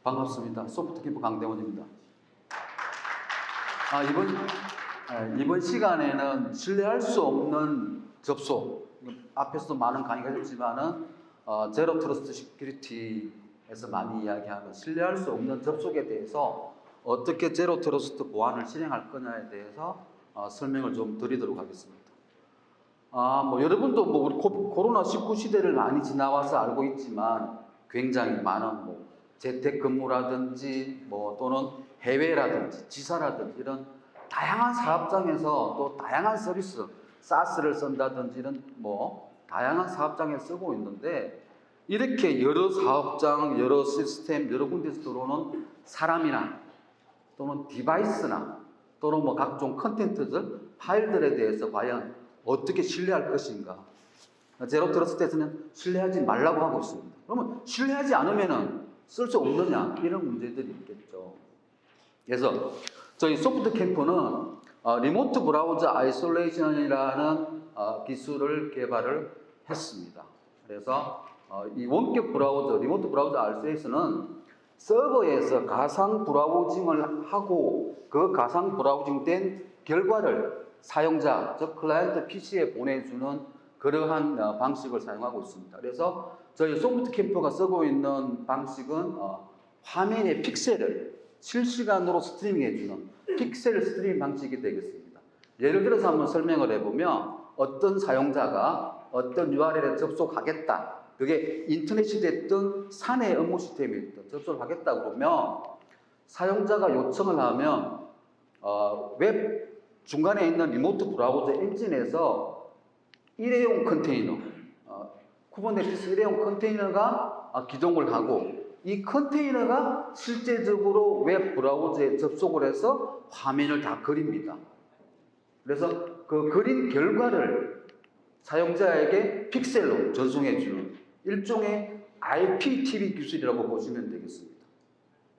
반갑습니다. 소프트캠프 강대원입니다. 이번 시간에는 신뢰할 수 없는 접속, 앞에서도 많은 강의가 있었지만은 제로 트러스트 시큐리티에서 많이 이야기하는 신뢰할 수 없는 접속에 대해서 어떻게 제로 트러스트 보안을 실행할 거냐에 대해서 설명을 좀 드리도록 하겠습니다. 여러분도 우리 코로나19 시대를 많이 지나와서 알고 있지만 굉장히 많은 재택근무라든지 또는 해외라든지 지사라든지 이런 다양한 사업장에서 또 다양한 서비스, 사스를 쓴다든지 이런 다양한 사업장에 쓰고 있는데, 이렇게 여러 사업장, 여러 시스템, 여러 군데서 들어오는 사람이나 또는 디바이스나 또는 각종 컨텐츠들, 파일들에 대해서 과연 어떻게 신뢰할 것인가? 제로 트러스트에서는 신뢰하지 말라고 하고 있습니다. 그러면 신뢰하지 않으면은 쓸 수 없느냐? 이런 문제들이 있겠죠. 그래서 저희 소프트캠프는 리모트 브라우저 아이솔레이션이라는 기술을 개발을 했습니다. 그래서 이 원격 브라우저, 리모트 브라우저 아이솔레이션은 서버에서 가상 브라우징을 하고 그 가상 브라우징 된 결과를 사용자, 즉 클라이언트 PC에 보내주는 그러한 방식을 사용하고 있습니다. 그래서 저희 소프트캠프가 쓰고 있는 방식은 화면의 픽셀을 실시간으로 스트리밍해주는 픽셀 스트리밍 방식이 되겠습니다. 예를 들어서 한번 설명을 해보면, 어떤 사용자가 어떤 URL에 접속하겠다, 그게 인터넷이 됐든 사내 업무 시스템이 됐든 접속을 하겠다 그러면 사용자가 요청을 하면 웹 중간에 있는 리모트 브라우저 엔진에서 일회용 컨테이너, 쿠버네티스 일회용 컨테이너가 기동을 하고, 이 컨테이너가 실제적으로 웹 브라우저에 접속을 해서 화면을 다 그립니다. 그래서 그 그린 결과를 사용자에게 픽셀로 전송해주는 일종의 IPTV 기술이라고 보시면 되겠습니다.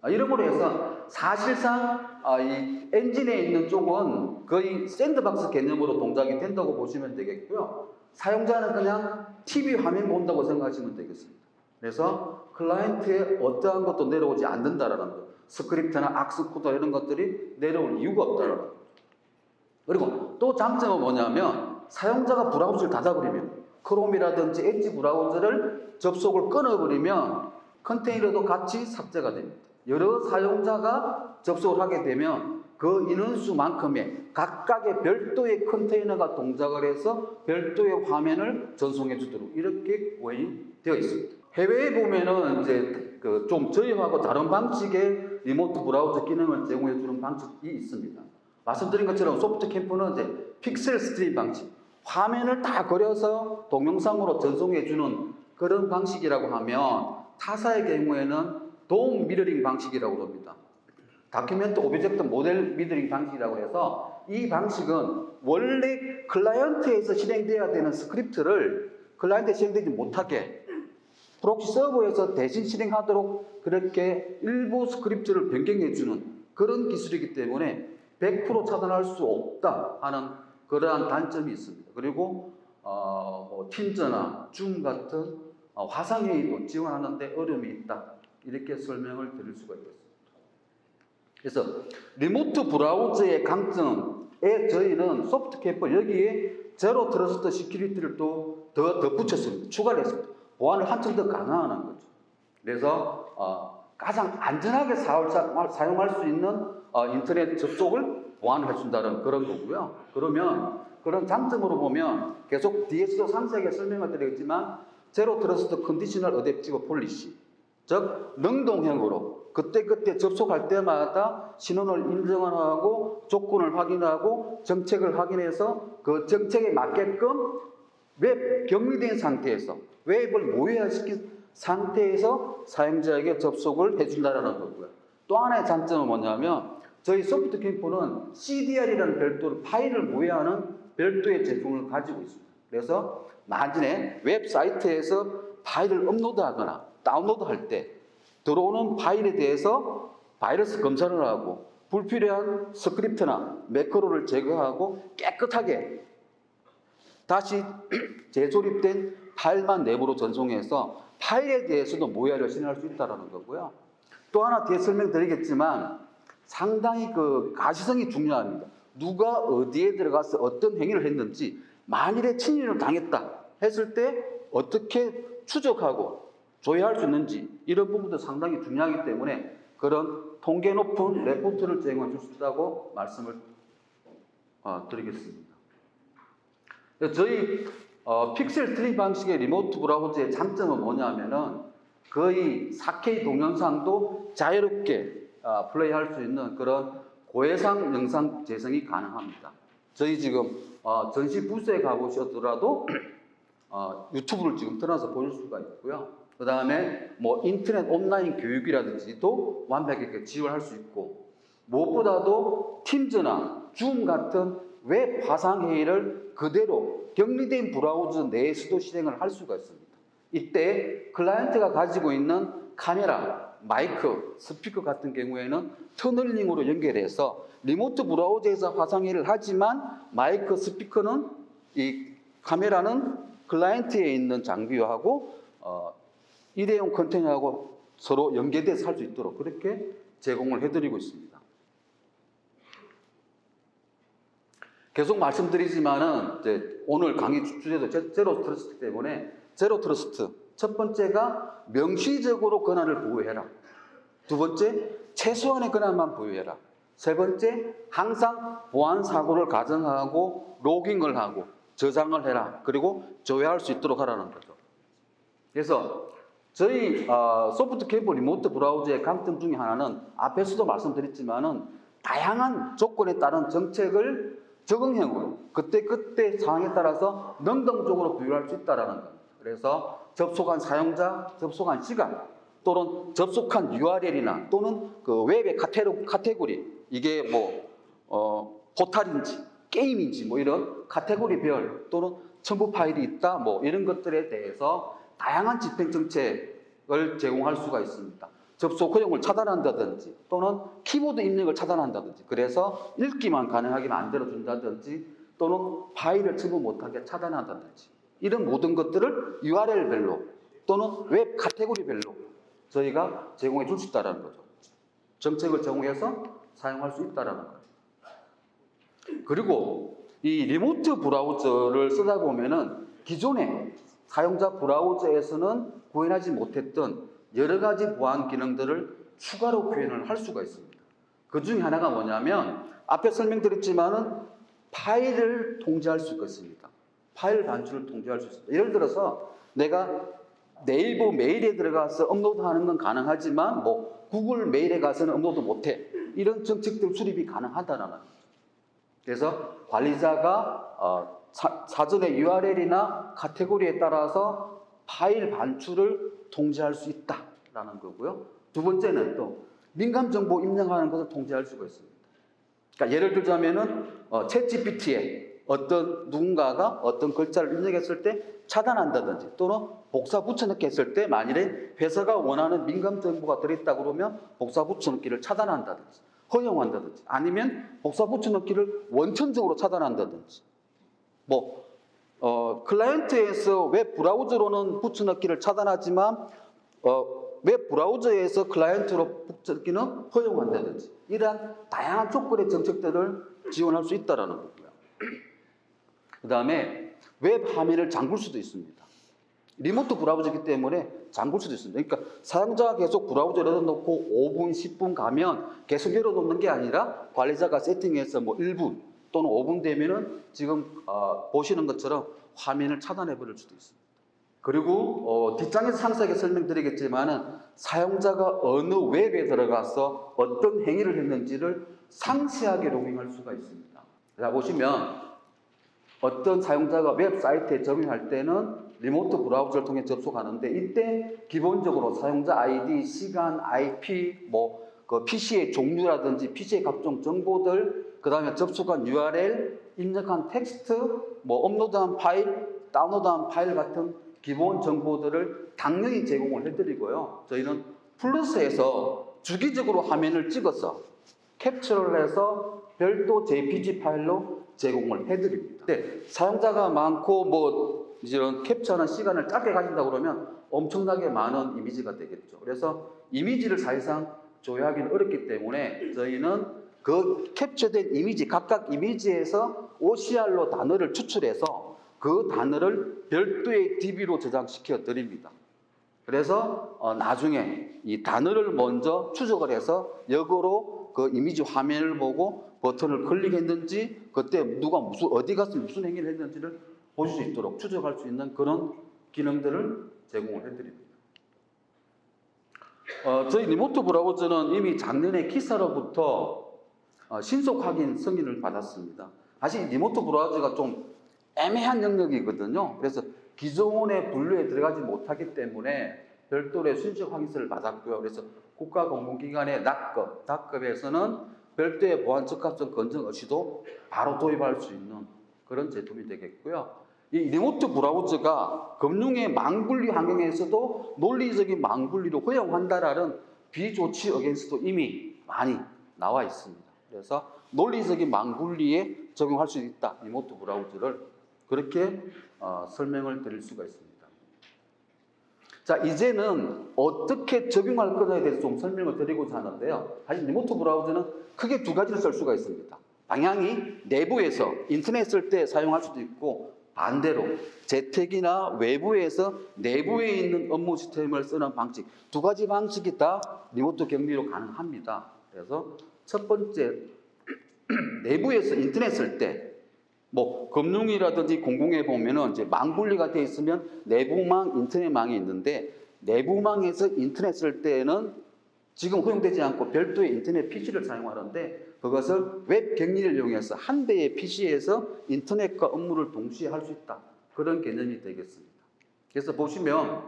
이러므로 해서 사실상 이 엔진에 있는 쪽은 거의 샌드박스 개념으로 동작이 된다고 보시면 되겠고요. 사용자는 그냥 TV 화면 본다고 생각하시면 되겠습니다. 그래서 클라이언트에 어떠한 것도 내려오지 않는다라는 것, 스크립트나 악스코드 이런 것들이 내려올 이유가 없다라는 것. 그리고 또 장점은 뭐냐면, 사용자가 브라우저를 닫아버리면, 크롬이라든지 엣지 브라우저를 접속을 끊어버리면 컨테이너도 같이 삭제가 됩니다. 여러 사용자가 접속을 하게 되면 그 인원수만큼의 각각의 별도의 컨테이너가 동작을 해서 별도의 화면을 전송해 주도록 이렇게 되어 있습니다. 해외에 보면은 이제 좀 저희하고 다른 방식의 리모트 브라우저 기능을 제공해 주는 방식이 있습니다. 말씀드린 것처럼 소프트캠프는 이제 픽셀 스트림 방식, 화면을 다 그려서 동영상으로 전송해 주는 그런 방식이라고 하면, 타사의 경우에는 돔 미러링 방식이라고 합니다. 다큐멘트 오브젝트 모델 미러링 방식이라고 해서, 이 방식은 원래 클라이언트에서 실행돼야 되는 스크립트를 클라이언트에 실행되지 못하게 프록시 서버에서 대신 실행하도록 그렇게 일부 스크립트를 변경해주는 그런 기술이기 때문에 100% 차단할 수 없다 하는 그러한 단점이 있습니다. 그리고 팀즈나 줌 같은 화상회의도 지원하는데 어려움이 있다, 이렇게 설명을 드릴 수가 있겠습니다. 그래서 리모트 브라우저의 강점에 저희는 소프트캠프 여기에 제로 트러스트 시큐리티를 또 더 덧붙였습니다. 추가를 했습니다. 보안을 한층 더 강화하는 거죠. 그래서 가장 안전하게 사용할 수 있는 인터넷 접속을 보완을 해준다는 그런 거고요. 그러면 그런 장점으로 보면 계속 뒤에서도 상세하게 설명을 드리겠지만, 제로 트러스트 컨디셔널 어댑티브 폴리시, 즉 능동형으로 그때그때 접속할 때마다 신원을 인정하고 조건을 확인하고 정책을 확인해서 그 정책에 맞게끔 웹 격리된 상태에서, 웹을 무효화시킨 상태에서 사용자에게 접속을 해준다는 거고요. 또 하나의 장점은 뭐냐면, 저희 소프트캠프는 CDR이라는 별도로 파일을 무효화하는 별도의 제품을 가지고 있습니다. 그래서 나중에 웹사이트에서 파일을 업로드하거나 다운로드할 때 들어오는 파일에 대해서 바이러스 검사를 하고 불필요한 스크립트나 매크로를 제거하고 깨끗하게 다시 재조립된 파일만 내부로 전송해서 파일에 대해서도 무효화를 실행할 수 있다는 거고요. 또 하나 뒤에 설명드리겠지만 상당히 그 가시성이 중요합니다. 누가 어디에 들어가서 어떤 행위를 했는지, 만일에 친일을 당했다 했을 때 어떻게 추적하고 조회할 수 있는지, 이런 부분도 상당히 중요하기 때문에 그런 통계 높은 레포트를 제공해 줄 수 있다고 말씀을 드리겠습니다. 저희 픽셀 트리 방식의 리모트 브라우저의 장점은 뭐냐면은 거의 4K 동영상도 자유롭게 플레이할 수 있는 그런 고해상 영상 재생이 가능합니다. 저희 지금 전시 부스에 가보셨더라도 유튜브를 지금 틀어서 보실 수가 있고요. 그 다음에 뭐 인터넷 온라인 교육이라든지도 완벽하게 지원할 수 있고, 무엇보다도 팀즈나 줌 같은 웹 화상 회의를 그대로 격리된 브라우저 내에서도 실행을 할 수가 있습니다. 이때 클라이언트가 가지고 있는 카메라, 마이크, 스피커 같은 경우에는 터널링으로 연결해서 리모트 브라우저에서 화상회의를 하지만 마이크, 스피커는 이 카메라는 클라이언트에 있는 장비하고 일회용 컨테이너하고 서로 연계돼서 할 수 있도록 그렇게 제공을 해드리고 있습니다. 계속 말씀드리지만은 이제 오늘 강의 주제도 제로 트러스트 때문에 제로 트러스트. 첫 번째가 명시적으로 권한을 보호해라. 두 번째, 최소한의 권한만 보유해라. 세 번째, 항상 보안 사고를 가정하고 로깅을 하고 저장을 해라. 그리고 조회할 수 있도록 하라는 거죠. 그래서 저희 소프트 캠프 리모트 브라우저의 강점 중에 하나는 앞에서도 말씀드렸지만은 다양한 조건에 따른 정책을 적응형으로 그때 상황에 따라서 능동적으로 부여할 수 있다는 겁니다. 그래서 접속한 사용자, 접속한 시간, 또는 접속한 URL이나 또는 그 웹의 카테고리, 이게 뭐 포탈인지 게임인지 뭐 이런 카테고리별 또는 첨부 파일이 있다 뭐 이런 것들에 대해서 다양한 집행 정책을 제공할 수가 있습니다. 접속 허용을 차단한다든지 또는 키보드 입력을 차단한다든지, 그래서 읽기만 가능하게 만들어준다든지 또는 파일을 첨부 못하게 차단한다든지, 이런 모든 것들을 URL별로 또는 웹 카테고리별로 저희가 제공해 줄 수 있다는 거죠. 정책을 제공해서 사용할 수 있다는 거예요. 그리고 이 리모트 브라우저를 쓰다 보면은 기존의 사용자 브라우저에서는 구현하지 못했던 여러 가지 보안 기능들을 추가로 구현을 할 수가 있습니다. 그 중에 하나가 뭐냐면 앞에 설명드렸지만은 파일을 통제할 수가 있습니다. 파일 반출을 통제할 수 있습니다. 예를 들어서 내가 네이버 메일에 들어가서 업로드하는 건 가능하지만 뭐 구글 메일에 가서는 업로드 못해. 이런 정책들 수립이 가능하다는 거죠. 그래서 관리자가 사전에 URL이나 카테고리에 따라서 파일 반출을 통제할 수 있다라는 거고요. 두 번째는 또 민감 정보 입력하는 것을 통제할 수가 있습니다. 그러니까 예를 들자면은 챗GPT에 어떤 누군가가 어떤 글자를 입력했을 때 차단한다든지 또는 복사 붙여넣기 했을 때 만일에 회사가 원하는 민감 정보가 들어있다 그러면 복사 붙여넣기를 차단한다든지 허용한다든지, 아니면 복사 붙여넣기를 원천적으로 차단한다든지, 뭐 클라이언트에서 웹 브라우저로는 붙여넣기를 차단하지만 웹 브라우저에서 클라이언트로 붙여넣기는 허용한다든지, 이러한 다양한 조건의 정책들을 지원할 수 있다는 거고요. 그 다음에 웹 화면을 잠글 수도 있습니다. 리모트 브라우저이기 때문에 잠글 수도 있습니다. 그러니까 사용자가 계속 브라우저를 열어놓고 5분, 10분 가면 계속 열어놓는 게 아니라 관리자가 세팅해서 뭐 1분 또는 5분 되면은 지금 보시는 것처럼 화면을 차단해 버릴 수도 있습니다. 그리고 뒷장에서 상세하게 설명드리겠지만은 사용자가 어느 웹에 들어가서 어떤 행위를 했는지를 상세하게 로깅할 수가 있습니다. 자, 보시면 어떤 사용자가 웹사이트에 접근할 때는 리모트 브라우저를 통해 접속하는데, 이때 기본적으로 사용자 아이디, 시간, IP, 그 PC의 종류라든지 PC의 각종 정보들, 그 다음에 접속한 URL, 입력한 텍스트, 업로드한 파일, 다운로드한 파일 같은 기본 정보들을 당연히 제공을 해드리고요. 저희는 플러스에서 주기적으로 화면을 찍어서 캡처를 해서 별도 JPG 파일로 제공을 해드립니다. 네, 사용자가 많고 이런 캡처하는 시간을 짧게 가진다 그러면 엄청나게 많은 이미지가 되겠죠. 그래서 이미지를 사실상 조회하기는 어렵기 때문에 저희는 그 캡처된 이미지, 각각 이미지에서 OCR로 단어를 추출해서 그 단어를 별도의 DB로 저장시켜 드립니다. 그래서 나중에 이 단어를 먼저 추적을 해서 역으로 그 이미지 화면을 보고 버튼을 클릭했는지 그때 누가 어디 가서 무슨 행위를 했는지를 보실 수 있도록 추적할 수 있는 그런 기능들을 제공을 해드립니다. 저희 리모트 브라우저는 이미 작년에 키사로부터 신속 확인 승인을 받았습니다. 사실 리모트 브라우저가 좀 애매한 영역이거든요. 그래서 기존의 분류에 들어가지 못하기 때문에 별도의 신속 확인서를 받았고요. 그래서 국가공공기관의 닷급에서는 별도의 보안 적합성 검증 없이도 바로 도입할 수 있는 그런 제품이 되겠고요. 이 리모트 브라우저가 금융의 망분리 환경에서도 논리적인 망분리를 허용한다라는 비조치 의견서도 이미 많이 나와 있습니다. 그래서 논리적인 망분리에 적용할 수 있다. 리모트 브라우저를 그렇게 설명을 드릴 수가 있습니다. 자, 이제는 어떻게 적용할 거냐에 대해서 좀 설명을 드리고자 하는데요. 사실 리모트 브라우저는 크게 두 가지를 쓸 수가 있습니다. 방향이 내부에서 인터넷 쓸 때 사용할 수도 있고 반대로 재택이나 외부에서 내부에 있는 업무 시스템을 쓰는 방식, 두 가지 방식이 다 리모트 격리로 가능합니다. 그래서 첫 번째, 내부에서 인터넷 쓸 때 뭐 금융이라든지 공공에 보면은 이제 망 분리가 되어 있으면 내부망, 인터넷망이 있는데 내부망에서 인터넷 쓸 때는 지금 허용되지 않고 별도의 인터넷 PC를 사용하는데 그것을 웹 격리를 이용해서 한 대의 PC에서 인터넷과 업무를 동시에 할 수 있다. 그런 개념이 되겠습니다. 그래서 보시면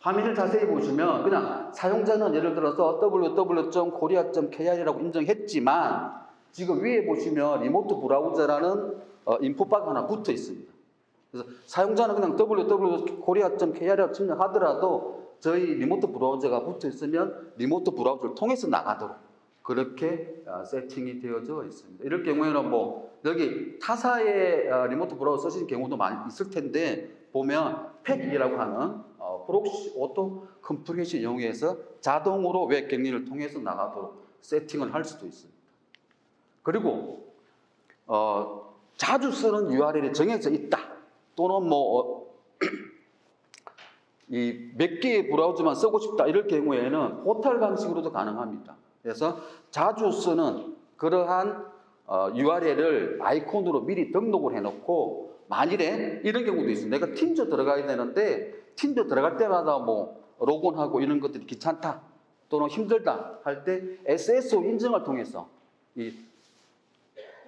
화면을 자세히 보시면 그냥 사용자는 예를 들어서 www.korea.kr이라고 인정했지만 지금 위에 보시면 리모트 브라우저라는 인포바가 하나 붙어 있습니다. 그래서 사용자는 그냥 www.korea.kr이라고 입력하더라도 저희 리모트 브라우저가 붙어 있으면 리모트 브라우저를 통해서 나가도록 그렇게 세팅이 되어져 있습니다. 이럴 경우에는 뭐 여기 타사의 리모트 브라우저 쓰시는 경우도 많이 있을 텐데 보면 팩이라고 하는 프록시 오토 컴프레션 이용해서 자동으로 웹 격리를 통해서 나가도록 세팅을 할 수도 있습니다. 그리고 자주 쓰는 URL이 정해져 있다. 또는 뭐 이 몇 개의 브라우저만 쓰고 싶다 이럴 경우에는 포털 방식으로도 가능합니다. 그래서 자주 쓰는 그러한 URL을 아이콘으로 미리 등록을 해놓고 만일에 이런 경우도 있어요. 내가 팀즈 들어가야 되는데 팀즈 들어갈 때마다 뭐 로그인하고 이런 것들이 귀찮다 또는 힘들다 할 때 SSO 인증을 통해서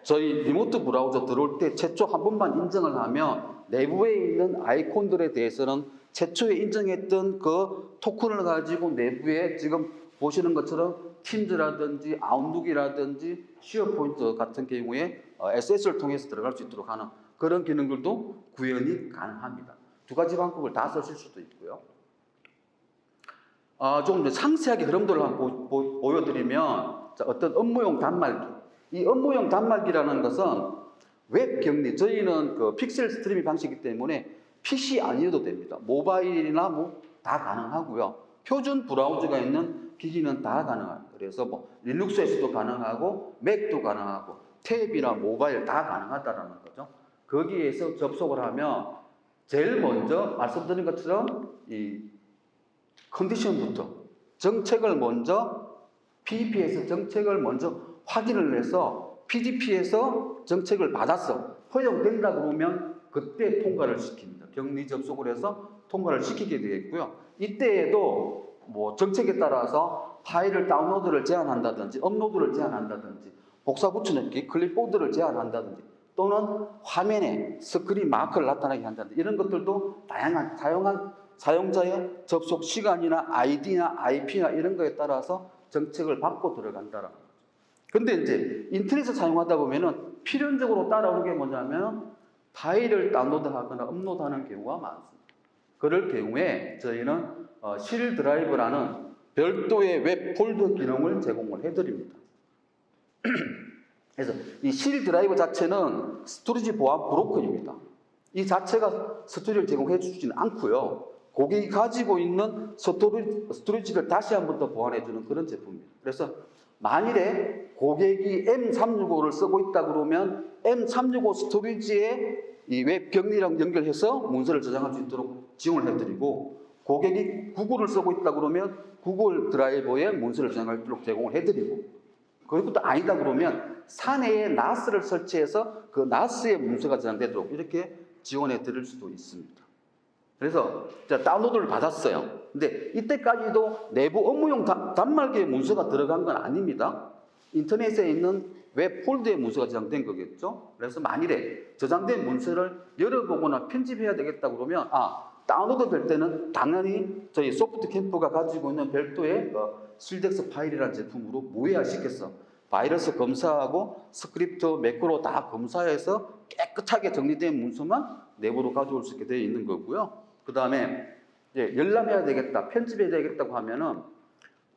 저희 리모트 브라우저 들어올 때 최초 한 번만 인증을 하면 내부에 있는 아이콘들에 대해서는 최초에 인정했던 그 토큰을 가지고 내부에 지금 보시는 것처럼 팀즈라든지 아웃룩이라든지 쉐어포인트 같은 경우에 SS를 통해서 들어갈 수 있도록 하는 그런 기능들도 구현이 가능합니다. 두 가지 방법을 다 쓰실 수도 있고요. 좀 상세하게 흐름들을 한번 보여드리면 어떤 업무용 단말기, 이 업무용 단말기라는 것은 웹 격리, 저희는 그 픽셀 스트리밍 방식이기 때문에 PC 아니어도 됩니다. 모바일이나 뭐 다 가능하고요. 표준 브라우저가 있는 기기는 다 가능합니다. 그래서 뭐 리눅스에서도 가능하고 맥도 가능하고 탭이나 모바일 다 가능하다는 거죠. 거기에서 접속을 하면 제일 먼저 말씀드린 것처럼 이 컨디션부터 정책을 먼저 PEP에서 정책을 먼저 확인을 해서 PDP에서 정책을 받았어. 허용된다 그러면 그때 통과를 시킵니다. 격리 접속을 해서 통과를 시키게 되겠고요. 이때에도 뭐 정책에 따라서 파일을 다운로드를 제한한다든지 업로드를 제한한다든지 복사 붙여넣기, 클립보드를 제한한다든지 또는 화면에 스크린 마크를 나타나게 한다든지 이런 것들도 다양한 사용자의 접속 시간이나 아이디나 IP나 이런 거에 따라서 정책을 받고 들어간다라는 거죠. 근데 이제 인터넷을 사용하다 보면은 필연적으로 따라오는 게 뭐냐면 파일을 다운로드하거나 업로드하는 경우가 많습니다. 그럴 경우에 저희는 실 드라이브라는 별도의 웹 폴더 기능을 제공을 해드립니다. 그래서 이 실 드라이브 자체는 스토리지 보안 브로커입니다. 이 자체가 스토리를 제공해 주지는 않고요. 고객이 가지고 있는 스토리지를 다시 한 번 더 보완해주는 그런 제품입니다. 그래서 만일에 고객이 M365를 쓰고 있다 그러면 M365 스토리지에 이 웹 격리랑 연결해서 문서를 저장할 수 있도록 지원을 해드리고, 고객이 구글을 쓰고 있다 그러면 구글 드라이버에 문서를 저장할 수 있도록 제공을 해드리고, 그리고 또 아니다 그러면 사내에 나스를 설치해서 그 나스에 문서가 저장되도록 이렇게 지원해 드릴 수도 있습니다. 그래서 제가 다운로드를 받았어요. 근데 이때까지도 내부 업무용 단말기에 문서가 들어간 건 아닙니다. 인터넷에 있는 웹 폴더에 문서가 저장된 거겠죠. 그래서 만일에 저장된 문서를 열어보거나 편집해야 되겠다 그러면 다운로드 될 때는 당연히 저희 소프트 캠프가 가지고 있는 별도의 실덱스 파일이라는 제품으로 무해화시켜서 바이러스 검사하고 스크립트, 매크로 다 검사해서 깨끗하게 정리된 문서만 내부로 가져올 수 있게 되어 있는 거고요. 그 다음에 열람해야 되겠다, 편집해야 되겠다고 하면은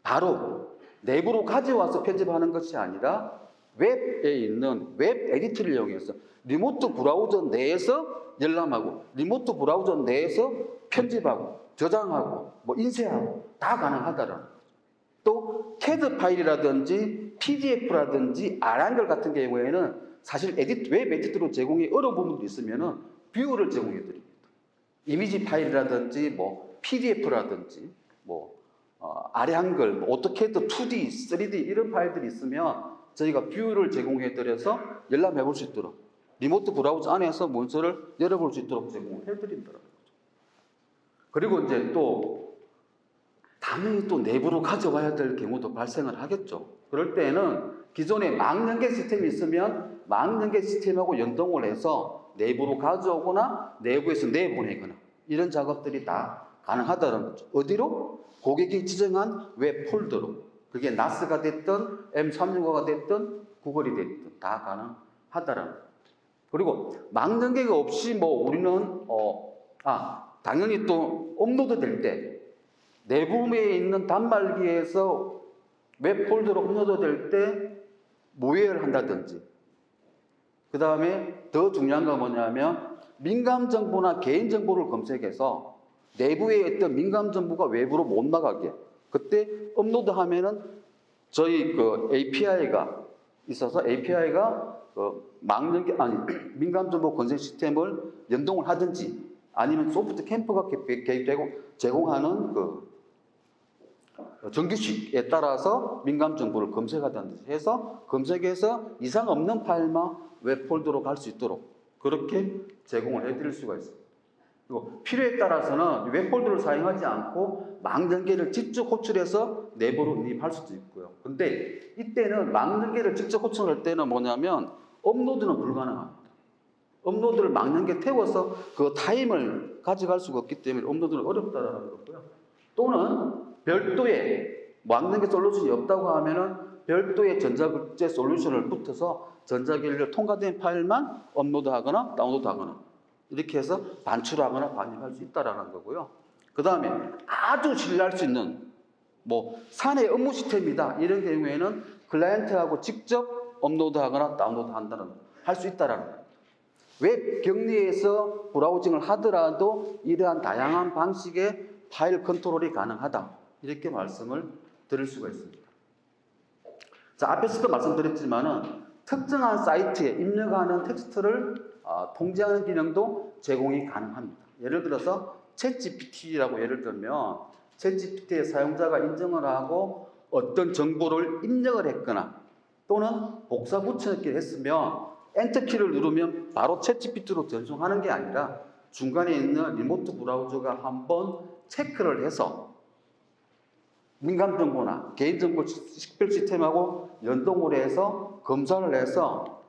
바로 내부로 가져와서 편집하는 것이 아니라 웹에 있는 웹 에디터를 이용해서 리모트 브라우저 내에서 열람하고 리모트 브라우저 내에서 편집하고 저장하고 뭐 인쇄하고 다 가능하다라는 거죠. 또 CAD 파일이라든지 PDF라든지 RAN글 같은 경우에는 사실 웹 에디터로 제공이 어려운 부분도 있으면은 뷰어를 제공해 드립니다. 이미지 파일이라든지 뭐 PDF라든지 뭐 아량글, 뭐 오토캐드 2D, 3D 이런 파일들이 있으면 저희가 뷰를 제공해 드려서 열람해 볼 수 있도록 리모트 브라우저 안에서 문서를 열어볼 수 있도록 제공을 해드린다는 거죠. 그리고 이제 또 당연히 또 내부로 가져와야 될 경우도 발생을 하겠죠. 그럴 때는 기존에 망연계 시스템이 있으면 망연계 시스템하고 연동을 해서 내부로 가져오거나 내부에서 내보내거나 이런 작업들이 다 가능하다는 거죠. 어디로? 고객이 지정한 웹 폴더로. 그게 나스가 됐든 M365가 됐든 구글이 됐든 다 가능하다는 거죠. 그리고 망연계가 없이 뭐 우리는 당연히 또 업로드 될 때 내부에 있는 단말기에서 웹 폴더로 업로드 될 때 모해를 한다든지, 그 다음에 더 중요한 건 뭐냐면 민감 정보나 개인 정보를 검색해서 내부에 있던 민감 정보가 외부로 못 나가게, 그때 업로드 하면은 저희 그 API가 있어서 API가 민감 정보 건설 시스템을 연동을 하든지 아니면 소프트 캠프가 제공하는 그 정규식에 따라서 민감 정보를 검색하든지 해서 검색해서 이상 없는 파일만 웹 폴더로 갈 수 있도록 그렇게 제공을 해드릴 수가 있습니다. 그리고 필요에 따라서는 웹 폴더를 사용하지 않고 망연계를 직접 호출해서 내부로 인입할 수도 있고요. 근데 이때는 망연계를 직접 호출할 때는 뭐냐면 업로드는 불가능합니다. 업로드를 망연계 태워서 그 타임을 가져갈 수가 없기 때문에 업로드는 어렵다라는 거고요. 또는 별도의 망연계 솔루션이 없다고 하면은 별도의 전자국제 솔루션을 붙여서 전자계를 통과된 파일만 업로드하거나 다운로드하거나 이렇게 해서 반출하거나 반입할 수 있다라는 거고요. 그 다음에 아주 신뢰할 수 있는 뭐 사내 업무 시스템이다 이런 경우에는 클라이언트하고 직접 업로드하거나 다운로드한다는 할 수 있다라는 거예요. 웹 격리에서 브라우징을 하더라도 이러한 다양한 방식의 파일 컨트롤이 가능하다 이렇게 말씀을 드릴 수가 있습니다. 자, 앞에서도 말씀드렸지만은 특정한 사이트에 입력하는 텍스트를 통제하는 기능도 제공이 가능합니다. 예를 들어서 챗GPT라고 예를 들면 챗GPT의 사용자가 인정을 하고 어떤 정보를 입력을 했거나 또는 복사 붙여넣기를 했으면 엔터키를 누르면 바로 챗GPT로 전송하는 게 아니라 중간에 있는 리모트 브라우저가 한번 체크를 해서 민감 정보나 개인정보 식별 시스템하고 연동을 해서 검사를 해서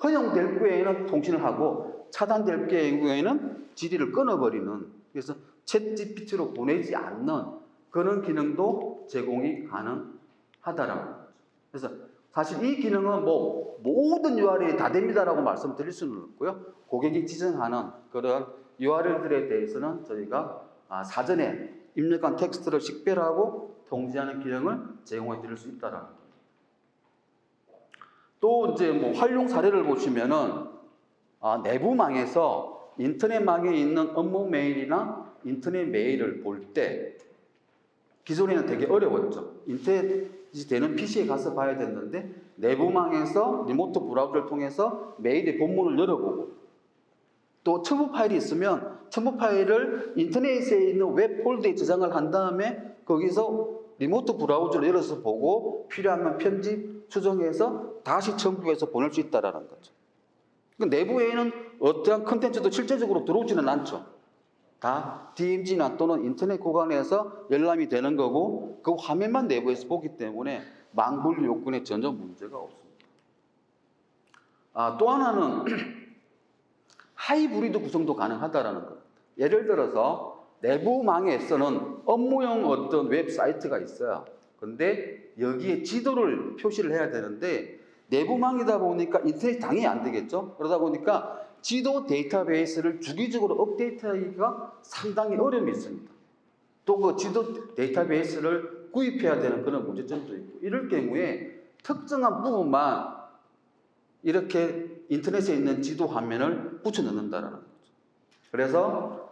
허용될 경우에는 통신을 하고 차단될 경우에는 지리를 끊어버리는, 그래서 챗GPT로 보내지 않는 그런 기능도 제공이 가능하다라는 거죠. 그래서 사실 이 기능은 뭐 모든 URL이 다 됩니다라고 말씀드릴 수는 없고요. 고객이 지정하는 그런 URL들에 대해서는 저희가 사전에 입력한 텍스트를 식별하고 통제하는 기능을 제공해 드릴 수 있다라는 거예요. 또 이제 뭐 활용 사례를 보시면은 내부망에서 인터넷망에 있는 업무 메일이나 인터넷 메일을 볼 때 기존에는 되게 어려웠죠. 인터넷이 되는 PC에 가서 봐야 됐는데 내부망에서 리모트 브라우저를 통해서 메일의 본문을 열어보고 또 첨부 파일이 있으면 첨부 파일을 인터넷에 있는 웹 폴더에 저장을 한 다음에 거기서 리모트 브라우저를 열어서 보고 필요하면 편집, 수정해서 다시 첨부해서 보낼 수 있다는 거죠. 그러니까 내부에는 어떠한 컨텐츠도 실제적으로 들어오지는 않죠. 다 DMZ나 또는 인터넷 구간에서 열람이 되는 거고 그 화면만 내부에서 보기 때문에 망분류 요건에 전혀 문제가 없습니다. 또 하나는 하이브리드 구성도 가능하다는 겁니다. 예를 들어서 내부망에서는 업무용 어떤 웹사이트가 있어요. 근데 여기에 지도를 표시를 해야 되는데 내부망이다 보니까 인터넷이 당연히 안 되겠죠. 그러다 보니까 지도 데이터베이스를 주기적으로 업데이트하기가 상당히 어려움이 있습니다. 또 그 지도 데이터베이스를 구입해야 되는 그런 문제점도 있고 이럴 경우에 특정한 부분만 이렇게 인터넷에 있는 지도 화면을 붙여 넣는다는 거죠. 그래서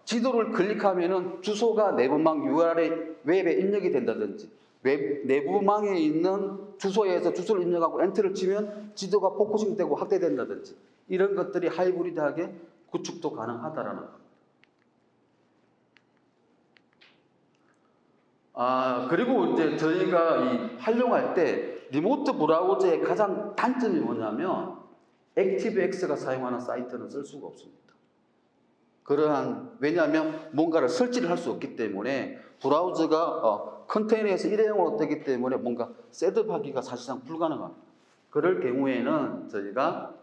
지도를 클릭하면은 주소가 내부망 URL 웹에 입력이 된다든지 웹 내부망에 있는 주소에서 주소를 입력하고 엔터를 치면 지도가 포커싱 되고 확대된다든지 이런 것들이 하이브리드하게 구축도 가능하다라는 겁니다. 그리고 이제 저희가 활용할 때 리모트 브라우저의 가장 단점이 뭐냐면 액티브엑스가 사용하는 사이트는 쓸 수가 없습니다. 왜냐하면 뭔가를 설치를 할 수 없기 때문에 브라우저가 컨테이너에서 일회용으로 뜨기 때문에 뭔가 셋업하기가 사실상 불가능합니다. 그럴 경우에는 저희가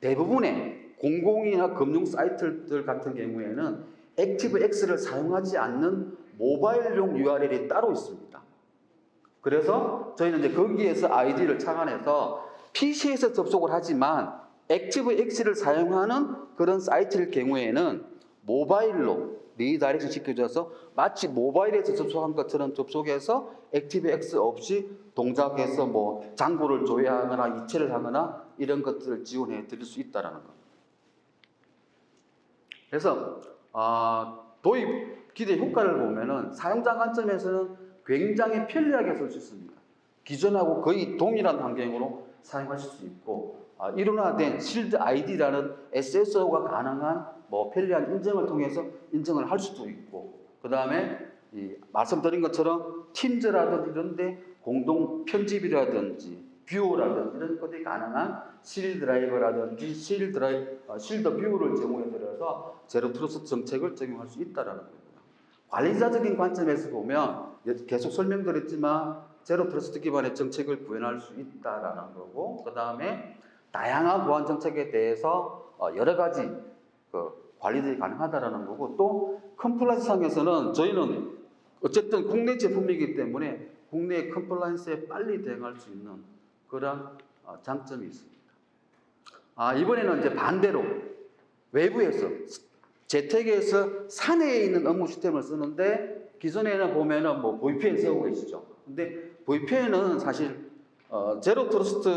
대부분의 공공이나 금융 사이트들 같은 경우에는 액티브엑스를 사용하지 않는 모바일용 URL이 따로 있습니다. 그래서 저희는 이제 거기에서 아이디를 착안해서 PC에서 접속을 하지만 액티브엑스를 사용하는 그런 사이트일 경우에는 모바일로 리다이렉션 시켜줘서 마치 모바일에서 접속한 것처럼 접속해서 액티브엑스 없이 동작해서 뭐 장부를 조회하거나 이체를 하거나 이런 것들을 지원해 드릴 수 있다는 겁니다. 그래서 도입 기대 효과를 보면은 사용자 관점에서는 굉장히 편리하게 쓸 수 있습니다. 기존하고 거의 동일한 환경으로 사용하실 수 있고 일원화된 실드 ID라는 SSO가 가능한 편리한 인증을 통해서 인증을 할 수도 있고 그 다음에 말씀드린 것처럼 팀즈라든지 이런데 공동 편집이라든지 뷰어라든지 이런 것들이 가능한 C 드라이버라든지 실드 뷰어를 제공해 드려서 제로 트러스트 정책을 적용할 수 있다는 겁니다. 관리자적인 관점에서 보면 계속 설명드렸지만 제로 트러스트 기반의 정책을 구현할 수 있다라는 거고 그 다음에 다양한 보안 정책에 대해서 여러 가지 관리들이 가능하다라는 거고 또 컴플라이언스 상에서는 저희는 어쨌든 국내 제품이기 때문에 국내 컴플라이언스에 빨리 대응할 수 있는 그런 장점이 있습니다. 이번에는 이제 반대로 외부에서 재택에서 사내에 있는 업무 시스템을 쓰는데 기존에는 보면은 VPN 쓰고 계시죠. 근데 VPN은 사실 제로 트러스트